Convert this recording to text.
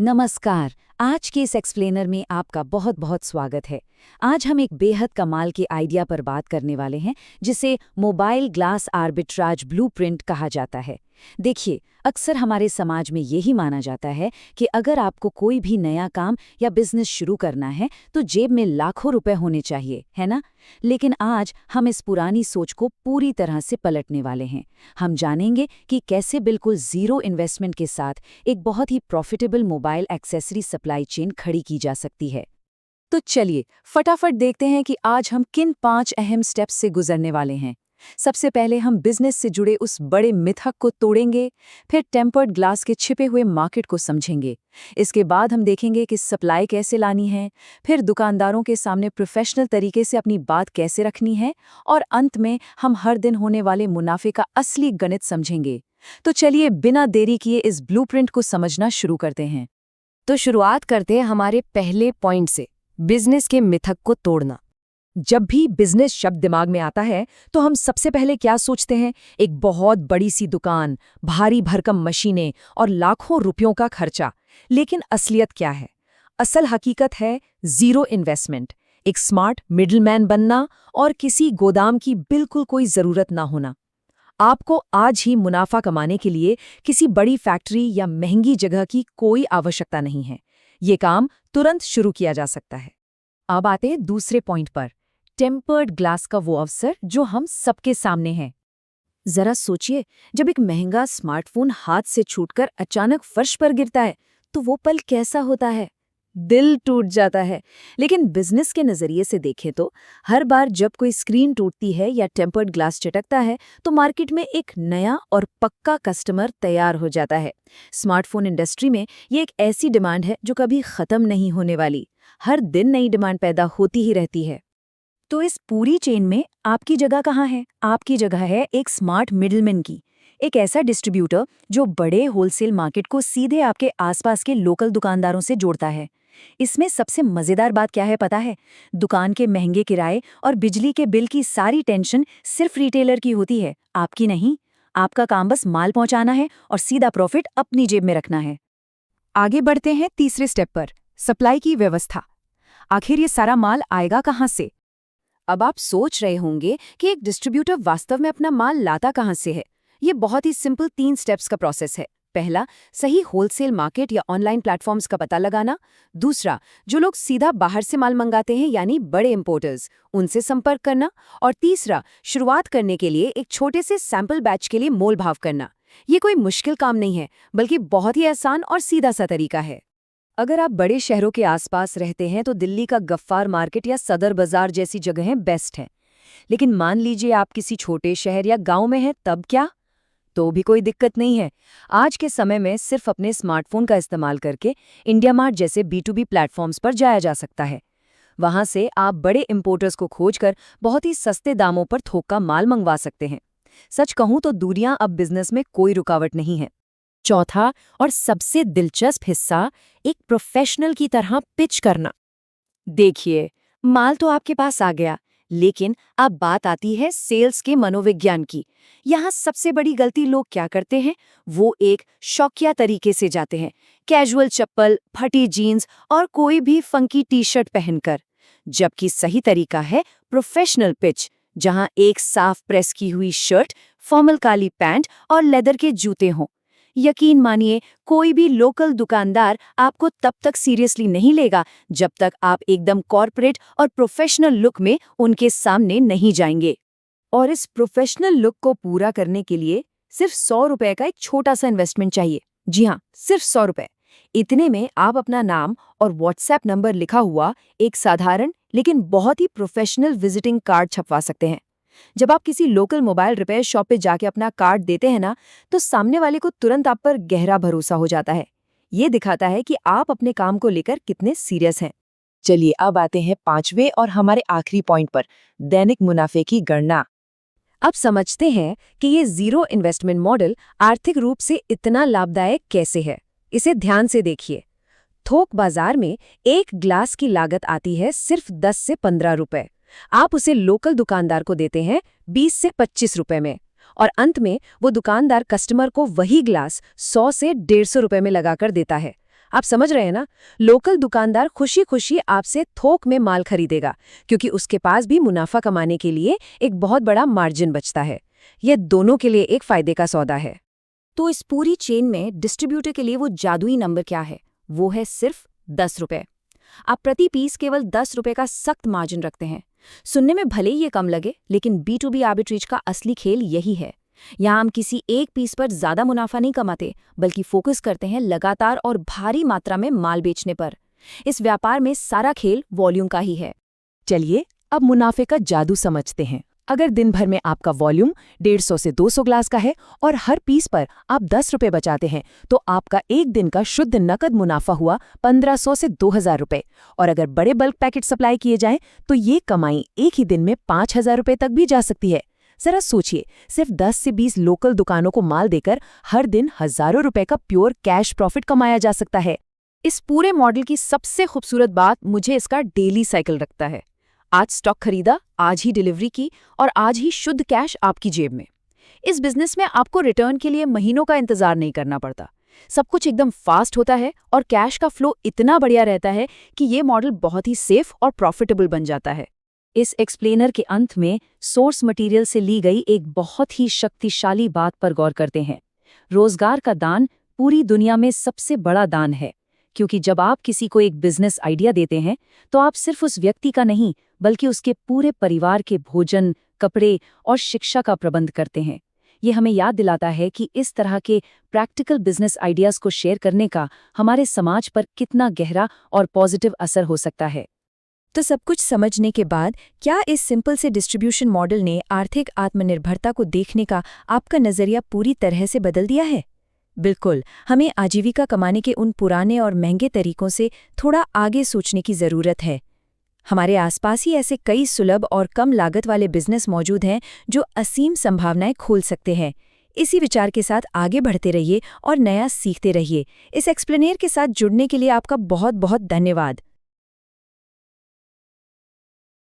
नमस्कार। आज के इस एक्सप्लेनर में आपका बहुत बहुत स्वागत है। आज हम एक बेहद कमाल के आइडिया पर बात करने वाले हैं जिसे मोबाइल ग्लास आर्बिट्राज ब्लूप्रिंट कहा जाता है। देखिए, अक्सर हमारे समाज में यही माना जाता है कि अगर आपको कोई भी नया काम या बिजनेस शुरू करना है तो जेब में लाखों रुपए होने चाहिए, है ना? लेकिन आज हम इस पुरानी सोच को पूरी तरह से पलटने वाले हैं। हम जानेंगे कि कैसे बिल्कुल जीरो इन्वेस्टमेंट के साथ एक बहुत ही profitable mobile accessory supply chain खड़ी की जा सकती है। तो चलिए फटाफट देखते हैं कि आज हम किन 5 अहम स्टेप्स से गुजरने वाले हैं। सबसे पहले हम बिजनेस से जुड़े उस बड़े मिथक को तोड़ेंगे, फिर टेम्पर्ड ग्लास के छिपे हुए मार्केट को समझेंगे। इसके बाद हम देखेंगे कि सप्लाई कैसे लानी है, फिर दुकानदारों के सामने प्रोफेशनल तरीके से अपनी बात कैसे रखनी है, और अंत में हम हर दिन होने वाले मुनाफे का असली गणित समझेंगे। तो चलिए बिना देरी किए इस ब्लूप्रिंट को समझना शुरू करते हैं। तो शुरुआत करते हैं हमारे पहले पॉइंट से, बिजनेस के मिथक को तोड़ना। जब भी बिजनेस शब्द दिमाग में आता है तो हम सबसे पहले क्या सोचते हैं? एक बहुत बड़ी सी दुकान, भारी भरकम मशीनें और लाखों रुपयों का खर्चा। लेकिन असलियत क्या है? असल हकीकत है जीरो इन्वेस्टमेंट, एक स्मार्ट मिडलमैन बनना और किसी गोदाम की बिल्कुल कोई जरूरत ना होना। आपको आज ही मुनाफा कमाने के लिए किसी बड़ी फैक्ट्री या महंगी जगह की कोई आवश्यकता नहीं है। ये काम तुरंत शुरू किया जा सकता है। अब आते हैं दूसरे पॉइंट पर, टेम्पर्ड ग्लास का वो अवसर जो हम सबके सामने है। जरा सोचिए, जब एक महंगा स्मार्टफोन हाथ से छूटकर अचानक फर्श पर गिरता है तो वो पल कैसा होता है? दिल टूट जाता है। लेकिन बिजनेस के नजरिए से देखें तो हर बार जब कोई स्क्रीन टूटती है या टेम्पर्ड ग्लास चटकता है तो मार्केट में एक नया और पक्का कस्टमर तैयार हो जाता है। स्मार्टफोन इंडस्ट्री में ये एक ऐसी डिमांड है जो कभी खत्म नहीं होने वाली। हर दिन नई डिमांड पैदा होती ही रहती है। तो इस पूरी चेन में आपकी जगह कहाँ है? आपकी जगह है एक स्मार्ट मिडलमैन की, एक ऐसा डिस्ट्रीब्यूटर जो बड़े होलसेल मार्केट को सीधे आपके आसपास के लोकल दुकानदारों से जोड़ता है। इसमें सबसे मजेदार बात क्या है पता है? दुकान के महंगे किराए और बिजली के बिल की सारी टेंशन सिर्फ रिटेलर की होती है, आपकी नहीं। आपका काम बस माल पहुंचाना है और सीधा प्रॉफिट अपनी जेब में रखना है। आगे बढ़ते हैं तीसरे स्टेप पर, सप्लाई की व्यवस्था। आखिर ये सारा माल आएगा कहाँ से? अब आप सोच रहे होंगे कि एक डिस्ट्रीब्यूटर वास्तव में अपना माल लाता कहाँ से है। ये बहुत ही सिंपल 3 स्टेप्स का प्रोसेस है। पहला, सही होलसेल मार्केट या ऑनलाइन प्लेटफॉर्म्स का पता लगाना। दूसरा, जो लोग सीधा बाहर से माल मंगाते हैं यानी बड़े इंपोर्टर्स, उनसे संपर्क करना। और तीसरा, शुरुआत करने के लिए एक छोटे से सैंपल बैच के लिए मोल भाव करना। ये कोई मुश्किल काम नहीं है, बल्कि बहुत ही आसान और सीधा सा तरीका है। अगर आप बड़े शहरों के आसपास रहते हैं तो दिल्ली का गफ्फार मार्केट या सदर बाजार जैसी जगहें बेस्ट हैं। लेकिन मान लीजिए आप किसी छोटे शहर या गांव में हैं, तब क्या? तो भी कोई दिक्कत नहीं है। आज के समय में सिर्फ अपने स्मार्टफोन का इस्तेमाल करके इंडिया मार्ट जैसे B2B प्लेटफॉर्म्स पर जाया जा सकता है। वहां से आप बड़े इंपोर्टर्स को खोजकर बहुत ही सस्ते दामों पर थोक का माल मंगवा सकते हैं। सच कहूं तो दूरियां अब बिजनेस में कोई रुकावट नहीं है। चौथा और सबसे दिलचस्प हिस्सा, एक प्रोफेशनल की तरह पिच करना। देखिए, माल तो आपके पास आ गया, लेकिन अब बात आती है सेल्स के मनोविज्ञान की। यहाँ सबसे बड़ी गलती लोग क्या करते हैं? वो एक शौकिया तरीके से जाते हैं, कैजुअल चप्पल, फटी जीन्स और कोई भी फंकी टी-शर्ट पहनकर। जबकि सही तरीका है प्रोफेशनल पिच, जहाँ एक साफ प्रेस की हुई शर्ट, फॉर्मल काली पैंट और लेदर के जूते हों। यकीन मानिए, कोई भी लोकल दुकानदार आपको तब तक सीरियसली नहीं लेगा जब तक आप एकदम कॉर्पोरेट और प्रोफेशनल लुक में उनके सामने नहीं जाएंगे। और इस प्रोफेशनल लुक को पूरा करने के लिए सिर्फ 100 रुपए का एक छोटा सा इन्वेस्टमेंट चाहिए। जी हाँ, सिर्फ 100 रुपए। इतने में आप अपना नाम और व्हाट्सएप नंबर लिखा हुआ एक साधारण लेकिन बहुत ही प्रोफेशनल विजिटिंग कार्ड छपवा सकते हैं। जब आप किसी लोकल मोबाइल रिपेयर शॉप पे जाके अपना कार्ड देते हैं ना, तो सामने वाले को तुरंत आप पर गहरा भरोसा हो जाता है। ये दिखाता है कि आप अपने काम को लेकर कितने सीरियस हैं। चलिए अब आते हैं 5वें और हमारे आखिरी पॉइंट पर, दैनिक मुनाफे की गणना। अब समझते हैं कि ये जीरो इन्वेस्टमेंट मॉडल आर्थिक रूप से इतना लाभदायक कैसे है। इसे ध्यान से देखिए। थोक बाजार में एक ग्लास की लागत आती है सिर्फ 10 से 15 रुपए। आप उसे लोकल दुकानदार को देते हैं 20 से 25 रुपए में, और अंत में वो दुकानदार कस्टमर को वही ग्लास 100 से 150 रुपए में लगाकर देता है। आप समझ रहे हैं ना? लोकल दुकानदार खुशी खुशी आपसे थोक में माल खरीदेगा, क्योंकि उसके पास भी मुनाफा कमाने के लिए एक बहुत बड़ा मार्जिन बचता है। यह दोनों के लिए एक फायदे का सौदा है। तो इस पूरी चेन में डिस्ट्रीब्यूटर के लिए वो जादुई नंबर क्या है? वो है सिर्फ 10 रुपए। आप प्रति पीस केवल 10 रुपए का सख्त मार्जिन रखते हैं। सुनने में भले ही ये कम लगे, लेकिन B2B आर्बिट्रेज का असली खेल यही है। यहाँ हम किसी एक पीस पर ज्यादा मुनाफा नहीं कमाते, बल्कि फोकस करते हैं लगातार और भारी मात्रा में माल बेचने पर। इस व्यापार में सारा खेल वॉल्यूम का ही है। चलिए अब मुनाफे का जादू समझते हैं। अगर दिन भर में आपका वॉल्यूम 150 से 200 ग्लास का है और हर पीस पर आप 10 रुपए बचाते हैं, तो आपका एक दिन का शुद्ध नकद मुनाफा हुआ 1500 से 2000 रुपए। और अगर बड़े बल्क पैकेट सप्लाई किए जाएं, तो ये कमाई एक ही दिन में 5000 रुपए तक भी जा सकती है। जरा सोचिए, सिर्फ 10 से 20 लोकल दुकानों को माल देकर हर दिन हजारों रुपए का प्योर कैश प्रॉफिट कमाया जा सकता है। इस पूरे मॉडल की सबसे खूबसूरत बात मुझे इसका डेली साइकिल लगता है। आज स्टॉक खरीदा, आज ही डिलीवरी की और आज ही शुद्ध कैश आपकी जेब में। इस बिजनेस में आपको रिटर्न के लिए महीनों का इंतजार नहीं करना पड़ता। सब कुछ एकदम फास्ट होता है और कैश का फ्लो इतना बढ़िया रहता है कि ये मॉडल बहुत ही सेफ और प्रॉफिटेबल बन जाता है। इस एक्सप्लेनर के अंत में सोर्स मटेरियल से ली गई एक बहुत ही शक्तिशाली बात पर गौर करते हैं। रोजगार का दान पूरी दुनिया में सबसे बड़ा दान है, क्योंकि जब आप किसी को एक बिजनेस आइडिया देते हैं, तो आप सिर्फ उस व्यक्ति का नहीं, बल्कि उसके पूरे परिवार के भोजन, कपड़े और शिक्षा का प्रबंध करते हैं। ये हमें याद दिलाता है कि इस तरह के प्रैक्टिकल बिजनेस आइडियाज को शेयर करने का हमारे समाज पर कितना गहरा और पॉजिटिव असर हो सकता है। तो सब कुछ समझने के बाद क्या इस सिंपल से डिस्ट्रीब्यूशन मॉडल ने आर्थिक आत्मनिर्भरता को देखने का आपका नज़रिया पूरी तरह से बदल दिया है? बिल्कुल, हमें आजीविका कमाने के उन पुराने और महंगे तरीकों से थोड़ा आगे सोचने की ज़रूरत है। हमारे आसपास ही ऐसे कई सुलभ और कम लागत वाले बिजनेस मौजूद हैं जो असीम संभावनाएं खोल सकते हैं। इसी विचार के साथ आगे बढ़ते रहिए और नया सीखते रहिए। इस एक्सप्लेनेर के साथ जुड़ने के लिए आपका बहुत बहुत धन्यवाद।